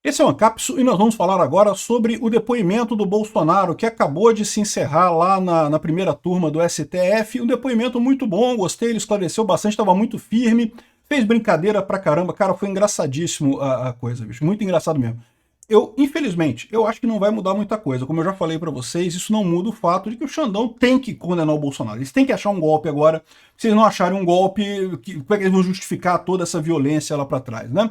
Esse é o Ancapsu e nós vamos falar agora sobre o depoimento do Bolsonaro, que acabou de se encerrar lá na primeira turma do STF. Um depoimento muito bom, gostei, ele esclareceu bastante, estava muito firme, fez brincadeira pra caramba. Cara, foi engraçadíssimo a coisa, bicho, muito engraçado mesmo. Infelizmente, eu acho que não vai mudar muita coisa. Como eu já falei pra vocês, isso não muda o fato de que o Xandão tem que condenar o Bolsonaro. Eles têm que achar um golpe agora. Se eles não acharem um golpe, como é que eles vão justificar toda essa violência lá pra trás, né?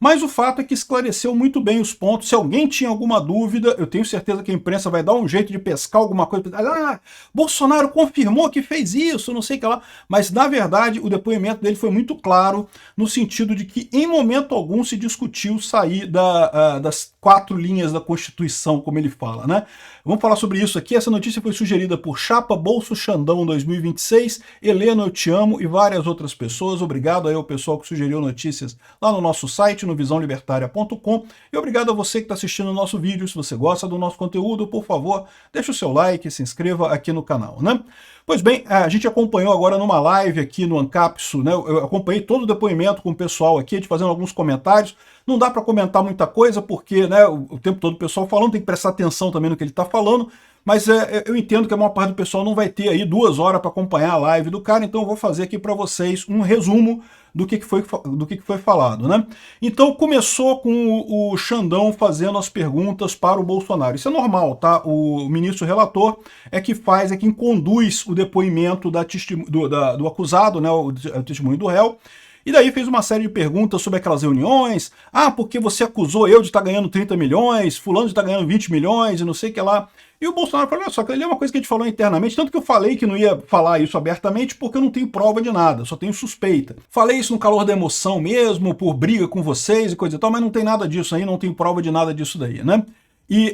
Mas o fato é que esclareceu muito bem os pontos. Se alguém tinha alguma dúvida, eu tenho certeza que a imprensa vai dar um jeito de pescar alguma coisa. Ah, Bolsonaro confirmou que fez isso, não sei o que lá. Mas, na verdade, o depoimento dele foi muito claro, no sentido de que, em momento algum, se discutiu sair das 4 linhas da Constituição, como ele fala, né? Vamos falar sobre isso aqui. Essa notícia foi sugerida por Chapa Bolso Xandão 2026, Helena Eu Te Amo e várias outras pessoas. Obrigado aí ao pessoal que sugeriu notícias lá no nosso site, no visãolibertaria.com, e obrigado a você que está assistindo o nosso vídeo. Se você gosta do nosso conteúdo, por favor, deixa o seu like, se inscreva aqui no canal, né? Pois bem, a gente acompanhou agora numa live aqui no Ancapsu, né? Eu acompanhei todo o depoimento com o pessoal aqui, a gente fazendo alguns comentários. Não dá para comentar muita coisa, porque, né, o tempo todo o pessoal falando, tem que prestar atenção também no que ele está falando, mas eu entendo que a maior parte do pessoal não vai ter aí 2 horas para acompanhar a live do cara, então eu vou fazer aqui para vocês um resumo do que foi falado, né? Então começou com o Xandão fazendo as perguntas para o Bolsonaro. Isso é normal, tá? O ministro relator é que faz, é quem conduz o depoimento do acusado, né? O testemunho do réu. E daí fez uma série de perguntas sobre aquelas reuniões. Ah, porque você acusou eu de estar ganhando 30 milhões, fulano de estar ganhando 20 milhões e não sei o que lá. E o Bolsonaro falou, olha só, que ali é uma coisa que a gente falou internamente, tanto que eu falei que não ia falar isso abertamente porque eu não tenho prova de nada, só tenho suspeita. Falei isso no calor da emoção mesmo, por briga com vocês e coisa e tal, mas não tem nada disso aí, não tenho prova de nada disso daí, né? E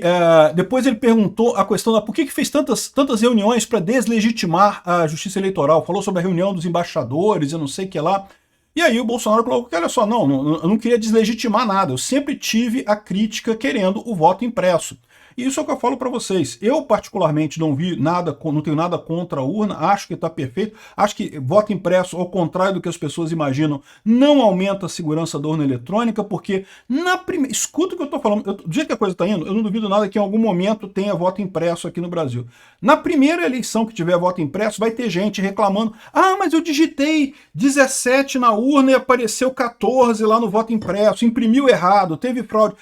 depois ele perguntou a questão da por que fez tantas reuniões para deslegitimar a justiça eleitoral. Falou sobre a reunião dos embaixadores e não sei o que lá. E aí o Bolsonaro colocou que, olha só, eu não queria deslegitimar nada, eu sempre tive a crítica querendo o voto impresso. E isso é o que eu falo para vocês. Eu, particularmente, não vi nada, não tenho nada contra a urna, acho que está perfeito, acho que voto impresso, ao contrário do que as pessoas imaginam, não aumenta a segurança da urna eletrônica, porque escuta o que eu estou falando, do jeito que a coisa está indo, eu não duvido nada que em algum momento tenha voto impresso aqui no Brasil. Na primeira eleição que tiver voto impresso, vai ter gente reclamando, ah, mas eu digitei 17 na urna e apareceu 14 lá no voto impresso, imprimiu errado, teve fraude.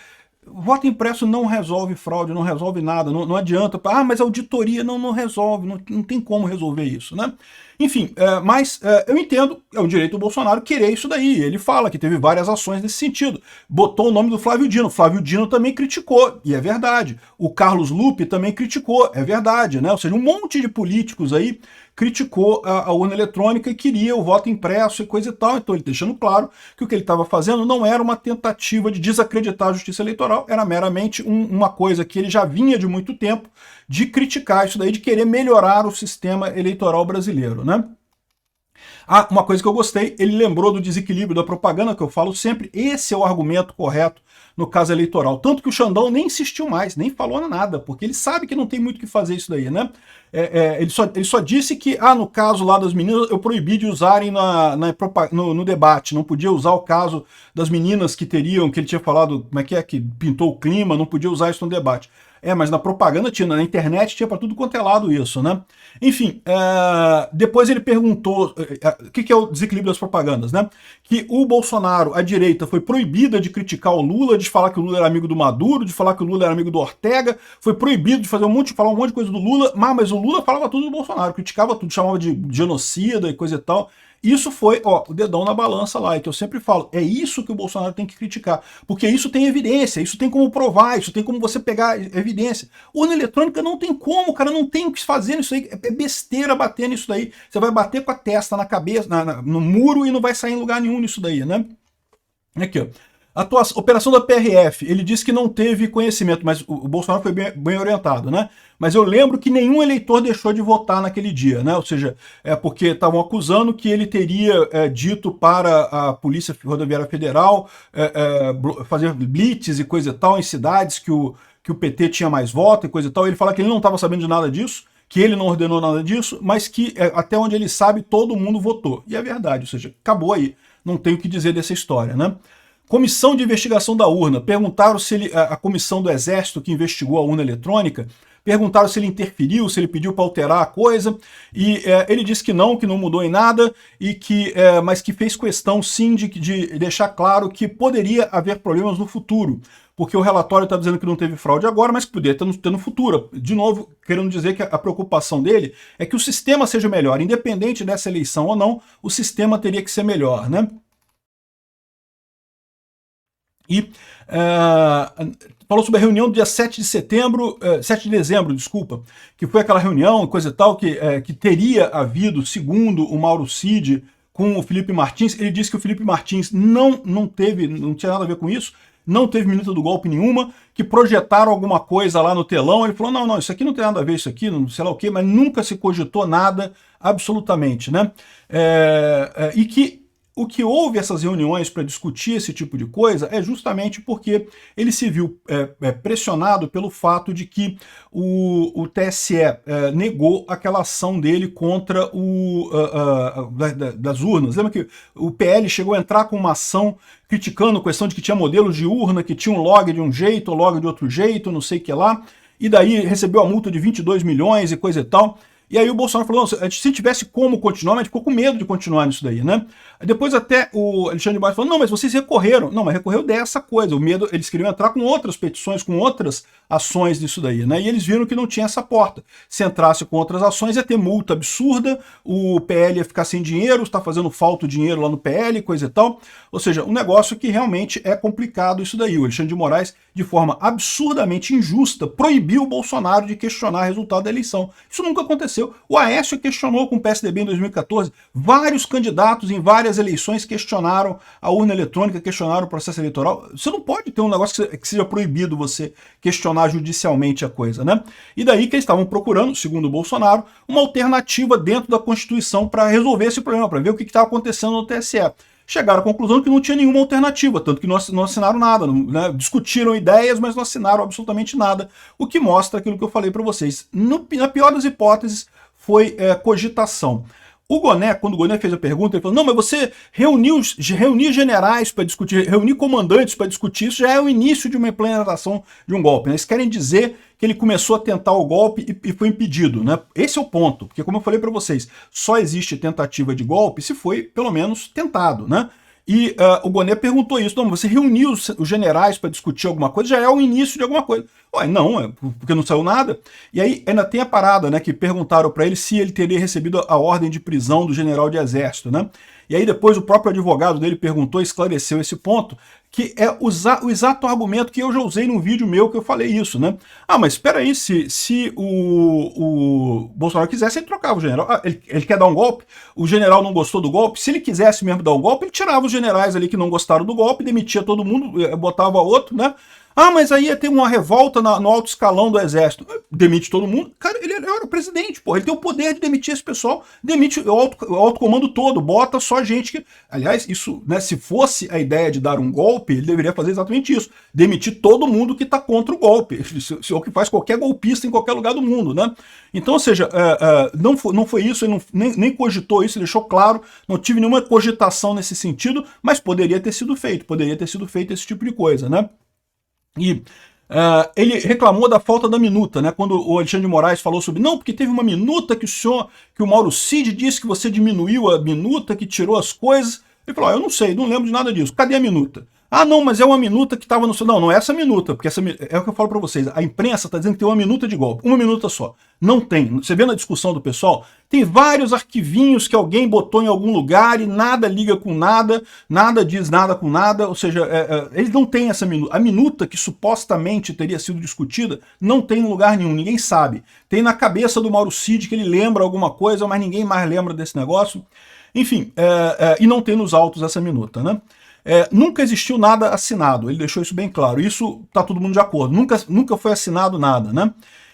Voto impresso não resolve fraude, não resolve nada, não adianta. Ah, mas a auditoria não resolve, não tem como resolver isso, né? Enfim, mas eu entendo, é um direito do Bolsonaro querer isso daí. Ele fala que teve várias ações nesse sentido. Botou o nome do Flávio Dino. Flávio Dino também criticou, e é verdade. O Carlos Lupe também criticou, é verdade, né? Ou seja, um monte de políticos aí criticou a urna eletrônica e queria o voto impresso e coisa e tal. Então ele deixando claro que o que ele estava fazendo não era uma tentativa de desacreditar a justiça eleitoral, era meramente uma coisa que ele já vinha de muito tempo de criticar isso daí, de querer melhorar o sistema eleitoral brasileiro, né? Ah, uma coisa que eu gostei, ele lembrou do desequilíbrio da propaganda, que eu falo sempre, esse é o argumento correto no caso eleitoral. Tanto que o Xandão nem insistiu mais, nem falou nada, porque ele sabe que não tem muito o que fazer isso daí, né? Ele só disse que, no caso lá das meninas, eu proibi de usarem no debate, não podia usar o caso das meninas que ele tinha falado, como é que pintou o clima, não podia usar isso no debate. Mas na propaganda tinha, na internet tinha para tudo quanto é lado isso, né? Enfim, depois ele perguntou o que é o desequilíbrio das propagandas, né? Que o Bolsonaro, a direita, foi proibida de criticar o Lula, de falar que o Lula era amigo do Maduro, de falar que o Lula era amigo do Ortega, foi proibido de falar um monte de coisa do Lula, mas o Lula falava tudo do Bolsonaro, criticava tudo, chamava de genocida e coisa e tal. Isso foi, o dedão na balança lá, e que eu sempre falo, é isso que o Bolsonaro tem que criticar, porque isso tem evidência, isso tem como provar, isso tem como você pegar evidência. Urna eletrônica não tem como, cara, não tem o que fazer nisso aí, é besteira bater nisso daí, você vai bater com a testa na cabeça, no muro e não vai sair em lugar nenhum nisso daí, né? Aqui, ó. Operação da PRF, ele disse que não teve conhecimento, mas o Bolsonaro foi bem orientado, né? Mas eu lembro que nenhum eleitor deixou de votar naquele dia, né? Ou seja, porque estavam acusando que ele teria dito para a Polícia Rodoviária Federal fazer blitz e coisa e tal em cidades que o PT tinha mais voto e coisa e tal. Ele fala que ele não estava sabendo de nada disso, que ele não ordenou nada disso, mas que até onde ele sabe todo mundo votou. E é verdade, ou seja, acabou aí. Não tem o que dizer dessa história, né? Comissão de investigação da urna. Perguntaram se ele, a comissão do Exército que investigou a urna eletrônica, perguntaram se ele interferiu, se ele pediu para alterar a coisa, e ele disse que não mudou em nada, e mas que fez questão sim de deixar claro que poderia haver problemas no futuro, porque o relatório está dizendo que não teve fraude agora, mas que poderia ter no futuro. De novo, querendo dizer que a preocupação dele é que o sistema seja melhor, independente dessa eleição ou não, o sistema teria que ser melhor, né? E falou sobre a reunião do dia 7 de dezembro, desculpa, que foi aquela reunião, coisa e tal, que teria havido, segundo o Mauro Cid, com o Felipe Martins. Ele disse que o Felipe Martins não tinha nada a ver com isso, não teve minuta do golpe nenhuma, que projetaram alguma coisa lá no telão. Ele falou, não, isso aqui não tem nada a ver, isso aqui, não sei lá o quê, mas nunca se cogitou nada, absolutamente, né? E que o que houve essas reuniões para discutir esse tipo de coisa é justamente porque ele se viu pressionado pelo fato de que o TSE negou aquela ação dele contra das urnas. Lembra que o PL chegou a entrar com uma ação criticando a questão de que tinha modelos de urna, que tinha um log de um jeito, um log de outro jeito, não sei o que lá, e daí recebeu a multa de 22 milhões e coisa e tal. E aí o Bolsonaro falou, não, se tivesse como continuar, mas a gente ficou com medo de continuar nisso daí, né? Depois até o Alexandre de Moraes falou, não, mas vocês recorreram. Não, mas recorreu dessa coisa, o medo, eles queriam entrar com outras petições, com outras ações nisso daí, né? E eles viram que não tinha essa porta. Se entrasse com outras ações, ia ter multa absurda, o PL ia ficar sem dinheiro, está fazendo falta o dinheiro lá no PL, coisa e tal. Ou seja, um negócio que realmente é complicado isso daí. O Alexandre de Moraes, de forma absurdamente injusta, proibiu o Bolsonaro de questionar o resultado da eleição. Isso nunca aconteceu. O Aécio questionou com o PSDB em 2014. Vários candidatos em várias eleições questionaram a urna eletrônica, questionaram o processo eleitoral. Você não pode ter um negócio que seja proibido você questionar judicialmente a coisa, né? E daí que eles estavam procurando, segundo o Bolsonaro, uma alternativa dentro da Constituição para resolver esse problema, para ver o que estava acontecendo no TSE. Chegaram à conclusão que não tinha nenhuma alternativa, tanto que não assinaram nada, né? Discutiram ideias, mas não assinaram absolutamente nada, o que mostra aquilo que eu falei para vocês. Na pior das hipóteses, foi cogitação. O Goné, quando o Goné fez a pergunta, ele falou, não, mas você reunir generais para discutir, reunir comandantes para discutir, isso já é o início de uma implementação de um golpe, né? Eles querem dizer que ele começou a tentar o golpe e foi impedido, né? Esse é o ponto, porque como eu falei para vocês, só existe tentativa de golpe se foi, pelo menos, tentado, né? E o Goné perguntou isso, não, você reuniu os generais para discutir alguma coisa, já é o início de alguma coisa. Ué, não, porque não saiu nada. E aí ainda tem a parada, né, que perguntaram para ele se ele teria recebido a ordem de prisão do general de exército, né? E aí depois o próprio advogado dele perguntou e esclareceu esse ponto, que é o exato argumento que eu já usei num vídeo meu que eu falei isso, né? Ah, mas espera aí, se o Bolsonaro quisesse, ele trocava o general. Ah, ele quer dar um golpe, o general não gostou do golpe, se ele quisesse mesmo dar um golpe, ele tirava os generais ali que não gostaram do golpe, demitia todo mundo, botava outro, né? Ah, mas aí ia ter uma revolta no alto escalão do exército. Demite todo mundo. Cara, ele era o presidente, pô. Ele tem o poder de demitir esse pessoal. Demite o alto comando todo. Bota só gente que... Aliás, isso, né, se fosse a ideia de dar um golpe, ele deveria fazer exatamente isso. Demitir todo mundo que está contra o golpe. Isso é o que faz qualquer golpista em qualquer lugar do mundo, né? Então, ou seja, não foi isso, ele nem cogitou isso, ele deixou claro, não tive nenhuma cogitação nesse sentido, mas poderia ter sido feito esse tipo de coisa, né? E ele reclamou da falta da minuta, né? Quando o Alexandre de Moraes falou sobre, não, porque teve uma minuta que o Mauro Cid disse que você diminuiu a minuta, que tirou as coisas. Ele falou, eu não sei, não lembro de nada disso. Cadê a minuta? Ah, não, mas é uma minuta que estava no... Não é essa minuta, porque é o que eu falo para vocês. A imprensa está dizendo que tem uma minuta de golpe. Uma minuta só. Não tem. Você vê na discussão do pessoal, tem vários arquivinhos que alguém botou em algum lugar e nada liga com nada, nada diz nada com nada. Ou seja, eles não têm essa minuta. A minuta que supostamente teria sido discutida não tem em lugar nenhum, ninguém sabe. Tem na cabeça do Mauro Cid que ele lembra alguma coisa, mas ninguém mais lembra desse negócio. Enfim, e não tem nos autos essa minuta, né? Nunca existiu nada assinado, ele deixou isso bem claro, isso está todo mundo de acordo, nunca foi assinado nada, né?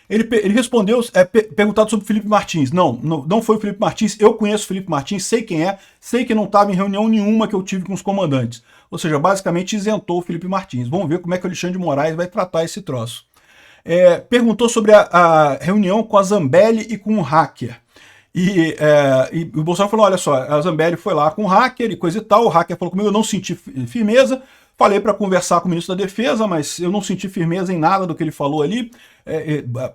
Ele respondeu, perguntado sobre o Felipe Martins, não foi o Felipe Martins, eu conheço o Felipe Martins, sei quem é, sei que não estava em reunião nenhuma que eu tive com os comandantes, ou seja, basicamente isentou o Felipe Martins. Vamos ver como é que o Alexandre de Moraes vai tratar esse troço. Perguntou sobre a reunião com a Zambelli e com o hacker. E o Bolsonaro falou, olha só, a Zambelli foi lá com o hacker e coisa e tal, o hacker falou comigo, eu não senti firmeza, Falei para conversar com o ministro da Defesa, mas eu não senti firmeza em nada do que ele falou ali.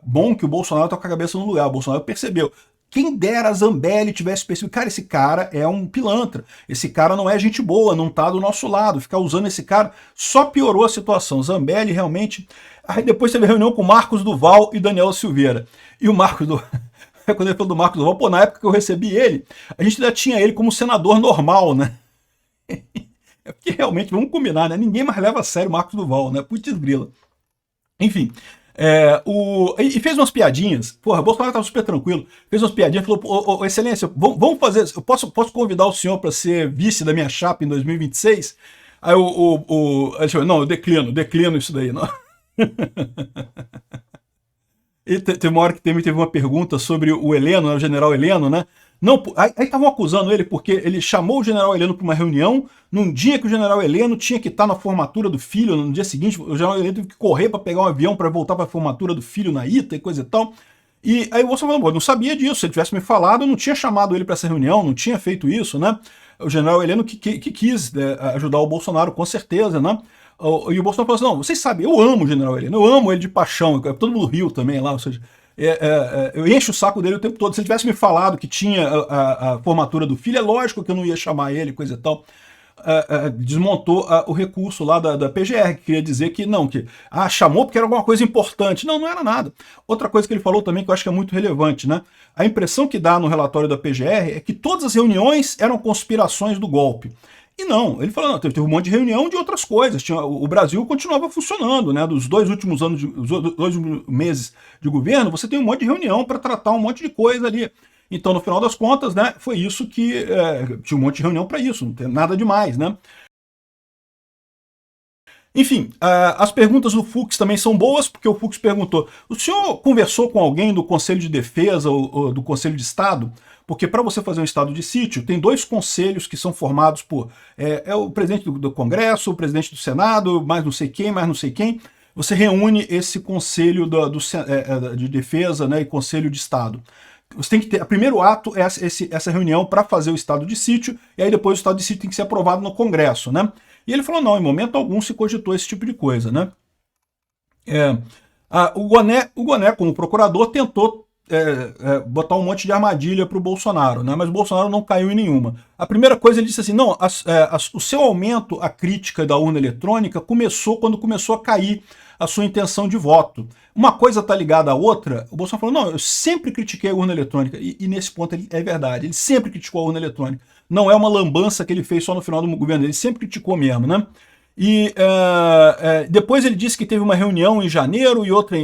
Bom que o Bolsonaro tá com a cabeça no lugar, o Bolsonaro percebeu. Quem dera a Zambelli tivesse percebido, cara, esse cara é um pilantra, esse cara não é gente boa, não tá do nosso lado, ficar usando esse cara só piorou a situação. Zambelli realmente... Aí depois teve reunião com o Marcos Duval e Daniel Silveira. E o Marcos Duval... Quando ele falou do Marcos Duval, pô, na época que eu recebi ele, a gente ainda tinha ele como senador normal, né? É porque realmente, vamos combinar, né? Ninguém mais leva a sério o Marcos Duval, né? Putz grila. Enfim, e fez umas piadinhas. Porra, o Bolsonaro estava super tranquilo. Fez umas piadinhas, falou, Excelência, vamos fazer... Eu posso convidar o senhor para ser vice da minha chapa em 2026? Aí ele falou, não, eu declino isso daí. Não. E teve uma hora que teve uma pergunta sobre o Heleno, né, o general Heleno, né? Não, aí estavam acusando ele porque ele chamou o general Heleno para uma reunião num dia que o general Heleno tinha que estar na formatura do filho, no dia seguinte o general Heleno teve que correr para pegar um avião para voltar para a formatura do filho na ITA e coisa e tal. E aí o Bolsonaro falou, eu não sabia disso, se ele tivesse me falado, eu não tinha chamado ele para essa reunião, não tinha feito isso, né? O general Heleno que quis ajudar o Bolsonaro, com certeza, né? E o Bolsonaro falou assim, não, vocês sabem, eu amo o general Heleno, eu amo ele de paixão, todo mundo riu também lá, ou seja, eu encho o saco dele o tempo todo. Se ele tivesse me falado que tinha a formatura do filho, é lógico que eu não ia chamar ele, coisa e tal. Desmontou o recurso lá da PGR, que queria dizer que não, chamou porque era alguma coisa importante. Não, não era nada. Outra coisa que ele falou também que eu acho que é muito relevante, né? A impressão que dá no relatório da PGR é que todas as reuniões eram conspirações do golpe. E não, ele falou, não, teve um monte de reunião de outras coisas. O Brasil continuava funcionando, né? Dos 2 últimos anos, os 2 últimos meses de governo, você tem um monte de reunião para tratar um monte de coisa ali. Então, no final das contas, né, foi isso que... tinha um monte de reunião para isso, não tem nada demais, né? Enfim, as perguntas do Fux também são boas, porque o Fux perguntou, o senhor conversou com alguém do Conselho de Defesa ou do Conselho de Estado? Porque para você fazer um estado de sítio, tem 2 conselhos que são formados por o presidente do Congresso, o presidente do Senado, mais não sei quem, mais não sei quem. Você reúne esse conselho de defesa, né, e conselho de Estado. Você tem que ter, o primeiro ato é essa reunião para fazer o estado de sítio, e aí depois o estado de sítio tem que ser aprovado no Congresso, né? E ele falou, não, em momento algum se cogitou esse tipo de coisa, né? O Goné, como procurador, tentou botar um monte de armadilha para o Bolsonaro, né? Mas o Bolsonaro não caiu em nenhuma. A primeira coisa, ele disse assim, não, o seu aumento à crítica da urna eletrônica começou quando começou a cair a sua intenção de voto. Uma coisa está ligada à outra, o Bolsonaro falou, não, eu sempre critiquei a urna eletrônica, e nesse ponto é verdade, ele sempre criticou a urna eletrônica. Não é uma lambança que ele fez só no final do governo, ele sempre criticou mesmo, né? E depois ele disse que teve uma reunião em janeiro e outra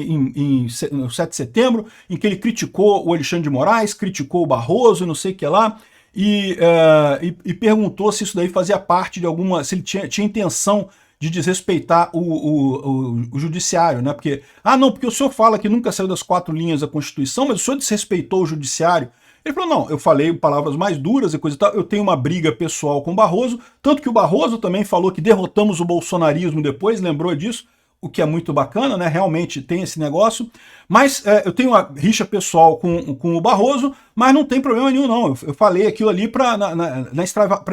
no 7 de setembro, em que ele criticou o Alexandre de Moraes, criticou o Barroso, não sei o que lá, e perguntou se isso daí fazia parte de alguma... se ele tinha intenção de desrespeitar o judiciário, né? Porque, não, porque o senhor fala que nunca saiu das 4 linhas da Constituição, mas o senhor desrespeitou o judiciário. Ele falou, não, eu falei palavras mais duras e coisa e tal, eu tenho uma briga pessoal com o Barroso, tanto que o Barroso também falou que derrotamos o bolsonarismo depois, lembrou disso, o que é muito bacana, né? Realmente tem esse negócio, mas eu tenho uma rixa pessoal com o Barroso, mas não tem problema nenhum, não. Eu falei aquilo ali para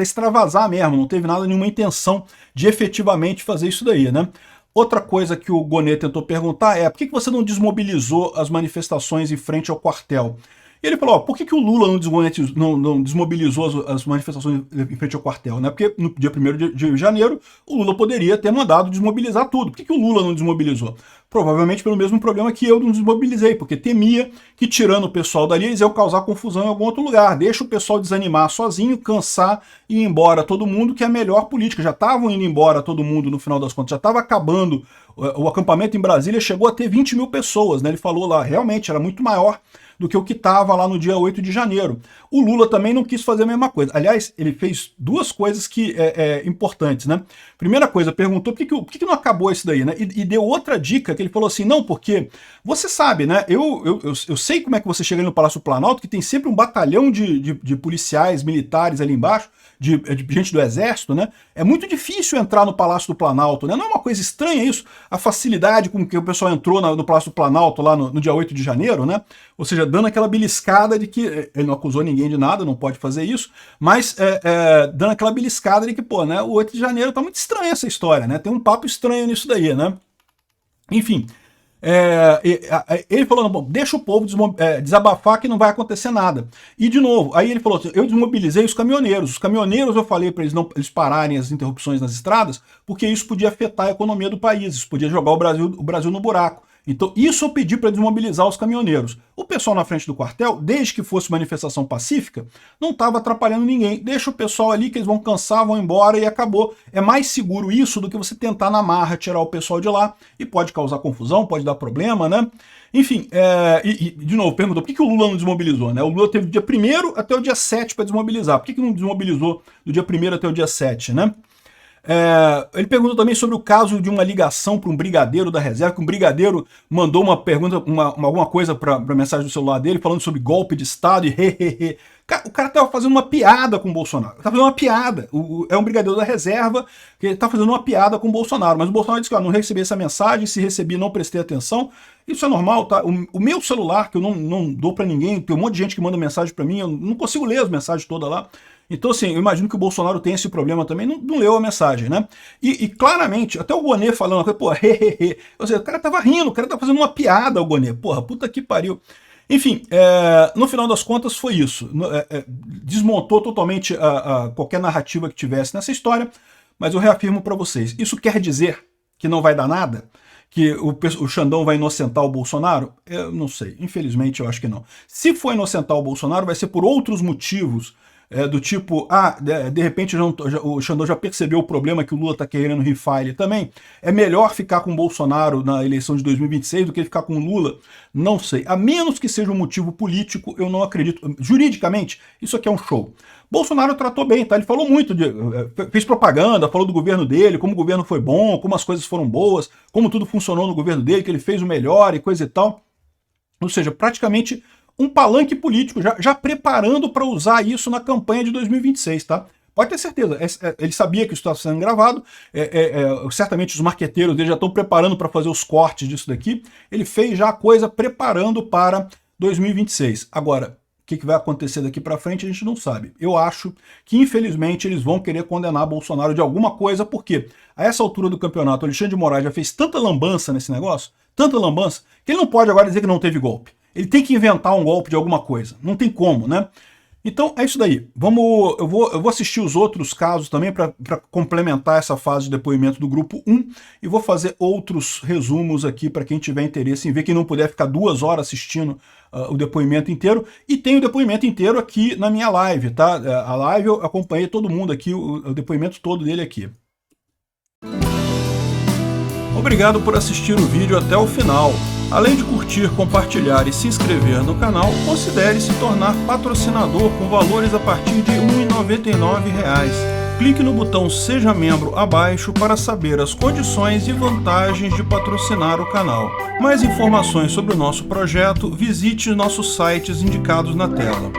extravasar mesmo, não teve nenhuma intenção de efetivamente fazer isso daí, né? Outra coisa que o Gonet tentou perguntar é por que você não desmobilizou as manifestações em frente ao quartel? E ele falou, por que o Lula não desmobilizou as manifestações em frente ao quartel? Né? Porque no dia 1º de janeiro, o Lula poderia ter mandado desmobilizar tudo. Por que o Lula não desmobilizou? Provavelmente pelo mesmo problema que eu não desmobilizei, porque temia que tirando o pessoal dali, eles iam causar confusão em algum outro lugar. Deixa o pessoal desanimar sozinho, cansar e ir embora todo mundo, que é a melhor política. Já estavam indo embora todo mundo no final das contas, já estava acabando. O acampamento em Brasília chegou a ter 20 mil pessoas, né? Ele falou lá, realmente era muito maior do que o que estava lá no dia 8 de janeiro. O Lula também não quis fazer a mesma coisa. Aliás, ele fez 2 coisas que importantes, né? Primeira coisa, perguntou por que não acabou isso daí, né? E deu outra dica, que ele falou assim, não, porque você sabe, né? Eu sei como é que você chega ali no Palácio Planalto, que tem sempre um batalhão de policiais, militares ali embaixo, de gente do Exército, né? É muito difícil entrar no Palácio do Planalto, né? Não é uma coisa estranha isso? A facilidade com que o pessoal entrou no Palácio do Planalto lá no dia 8 de janeiro, né? Ou seja, dando aquela beliscada de que... Ele não acusou ninguém de nada, não pode fazer isso, mas dando aquela beliscada de que, pô, né? O 8 de janeiro tá muito estranha essa história, né? Tem um papo estranho nisso daí, né? Enfim... ele falou, bom, deixa o povo desabafar que não vai acontecer nada. E de novo, aí ele falou assim, eu desmobilizei os caminhoneiros eu falei para eles pararem as interrupções nas estradas, porque isso podia afetar a economia do país, isso podia jogar o Brasil no buraco. Então isso eu pedi para desmobilizar os caminhoneiros. O pessoal na frente do quartel, desde que fosse manifestação pacífica, não estava atrapalhando ninguém. Deixa o pessoal ali que eles vão cansar, vão embora e acabou. É mais seguro isso do que você tentar na marra tirar o pessoal de lá, e pode causar confusão, pode dar problema, né? Enfim, de novo, perguntou por que o Lula não desmobilizou, né? O Lula teve do dia 1º até o dia 7 para desmobilizar. Por que não desmobilizou do dia 1º até o dia 7, né? Ele perguntou também sobre o caso de uma ligação para um brigadeiro da reserva, que um brigadeiro mandou uma pergunta, alguma coisa para a mensagem do celular dele, falando sobre golpe de Estado e hehehe. O cara estava fazendo uma piada com o Bolsonaro. Estava fazendo uma piada. É um brigadeiro da reserva que está fazendo uma piada com o Bolsonaro. Mas o Bolsonaro disse que não recebi essa mensagem, se recebi não prestei atenção. Isso é normal, tá? O meu celular, que eu não dou para ninguém, tem um monte de gente que manda mensagem para mim, eu não consigo ler as mensagens todas lá. Então, assim, eu imagino que o Bolsonaro tem esse problema também, não leu a mensagem, né? E claramente, até o Gonê falando, pô, hehehe. Ou seja, o cara tava rindo, o cara tava fazendo uma piada, o Gonê. Porra, puta que pariu. Enfim, no final das contas foi isso. Desmontou totalmente qualquer narrativa que tivesse nessa história, mas eu reafirmo para vocês, isso quer dizer que não vai dar nada? Que o Xandão vai inocentar o Bolsonaro? Eu não sei, infelizmente eu acho que não. Se for inocentar o Bolsonaro, vai ser por outros motivos, do tipo, de repente o Xandão já percebeu o problema que o Lula está querendo rifar ele também. É melhor ficar com o Bolsonaro na eleição de 2026 do que ficar com o Lula? Não sei. A menos que seja um motivo político, eu não acredito. Juridicamente, isso aqui é um show. Bolsonaro tratou bem, tá? Ele falou muito, fez propaganda, falou do governo dele, como o governo foi bom, como as coisas foram boas, como tudo funcionou no governo dele, que ele fez o melhor e coisa e tal. Ou seja, praticamente um palanque político, já preparando para usar isso na campanha de 2026, tá? Pode ter certeza, ele sabia que isso estava sendo gravado, certamente os marqueteiros dele já estão preparando para fazer os cortes disso daqui, ele fez já a coisa preparando para 2026. Agora, o que vai acontecer daqui para frente a gente não sabe. Eu acho que, infelizmente, eles vão querer condenar Bolsonaro de alguma coisa, porque a essa altura do campeonato, o Alexandre de Moraes já fez tanta lambança nesse negócio, tanta lambança, que ele não pode agora dizer que não teve golpe. Ele tem que inventar um golpe de alguma coisa. Não tem como, né? Então é isso daí. Eu vou assistir os outros casos também para complementar essa fase de depoimento do grupo 1 e vou fazer outros resumos aqui para quem tiver interesse em ver, quem não puder ficar 2 horas assistindo o depoimento inteiro. E tem o depoimento inteiro aqui na minha live, tá? A live eu acompanhei todo mundo aqui, o depoimento todo dele aqui. Obrigado por assistir o vídeo até o final. Além de curtir, compartilhar e se inscrever no canal, considere se tornar patrocinador com valores a partir de R$ 1,99. Clique no botão Seja Membro abaixo para saber as condições e vantagens de patrocinar o canal. Mais informações sobre o nosso projeto, visite nossos sites indicados na tela.